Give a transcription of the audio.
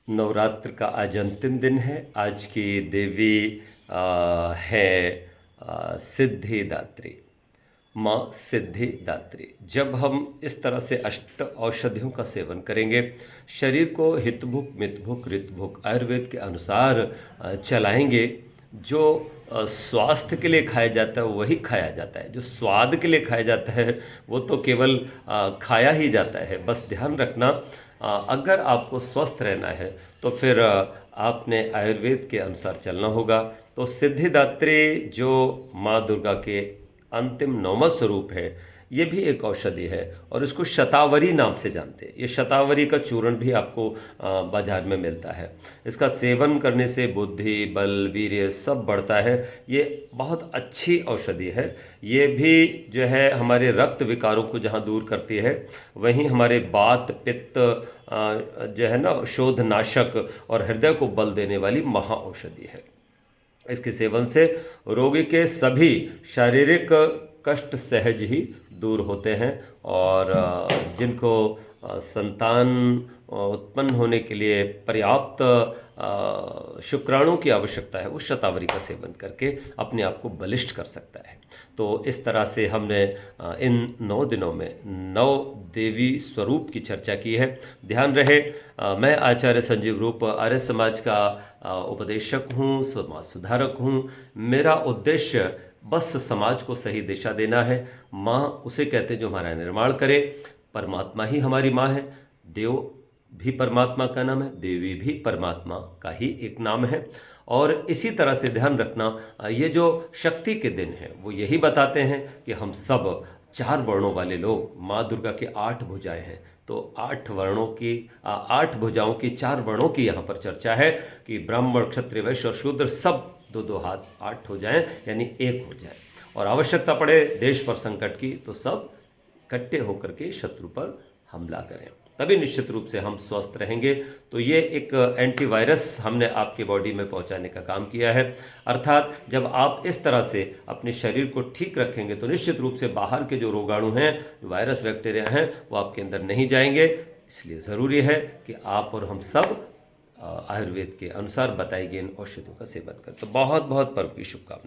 नवरात्र का आज अंतिम दिन है। आज की देवी है सिद्धिदात्री, माँ सिद्धिदात्री। जब हम इस तरह से अष्ट औषधियों का सेवन करेंगे, शरीर को हितभुक मितभुक ऋतभुक आयुर्वेद के अनुसार चलाएंगे, जो स्वास्थ्य के लिए खाया जाता है वही खाया जाता है, जो स्वाद के लिए खाया जाता है वो तो केवल खाया ही जाता है। बस ध्यान रखना, अगर आपको स्वस्थ रहना है तो फिर आपने आयुर्वेद के अनुसार चलना होगा। तो सिद्धिदात्री जो माँ दुर्गा के अंतिम नौमा स्वरूप है, ये भी एक औषधि है और इसको शतावरी नाम से जानते हैं। ये शतावरी का चूर्ण भी आपको बाजार में मिलता है। इसका सेवन करने से बुद्धि, बल, वीर्य सब बढ़ता है। ये बहुत अच्छी औषधि है। ये भी जो है हमारे रक्त विकारों को जहाँ दूर करती है, वहीं हमारे वात पित्त जो है ना शोधनाशक और हृदय को बल देने वाली महा औषधि है। इसके सेवन से रोगी के सभी शारीरिक कष्ट सहज ही दूर होते हैं और जिनको संतान उत्पन्न होने के लिए पर्याप्त शुक्राणु की आवश्यकता है, वो शतावरी का सेवन करके अपने आप को बलिष्ठ कर सकता है। तो इस तरह से हमने इन 9 दिनों में 9 देवी स्वरूप की चर्चा की है। ध्यान रहे, मैं आचार्य संजीव रूप आर्य समाज का उपदेशक हूँ, समाज सुधारक हूँ। मेरा उद्देश्य बस समाज को सही दिशा देना है। माँ उसे कहते हैं जो हमारा निर्माण करे। परमात्मा ही हमारी माँ है। देव भी परमात्मा का नाम है, देवी भी परमात्मा का ही एक नाम है। और इसी तरह से ध्यान रखना, ये जो शक्ति के दिन हैं वो यही बताते हैं कि हम सब 4 वर्णों वाले लोग, माँ दुर्गा के 8 भुजाएं हैं, तो 8 वर्णों की 8 भुजाओं की 4 वर्णों की यहाँ पर चर्चा है कि ब्राह्मण, क्षत्रिय, वैश्य और शूद्र सब 2-2 हाथ 8 हो जाएं, यानी 1 हो जाए। और आवश्यकता पड़े देश पर संकट की तो सब इकट्ठे होकर के शत्रु पर हमला करें, तभी निश्चित रूप से हम स्वस्थ रहेंगे। तो ये एक एंटीवायरस हमने आपके बॉडी में पहुंचाने का काम किया है। अर्थात जब आप इस तरह से अपने शरीर को ठीक रखेंगे तो निश्चित रूप से बाहर के जो रोगाणु हैं, वायरस, बैक्टीरिया हैं, वो आपके अंदर नहीं जाएंगे। इसलिए ज़रूरी है कि आप और हम सब आयुर्वेद के अनुसार बताई गई इन औषधियों का सेवन करें। तो बहुत बहुत पर्व की शुभकामनाएं।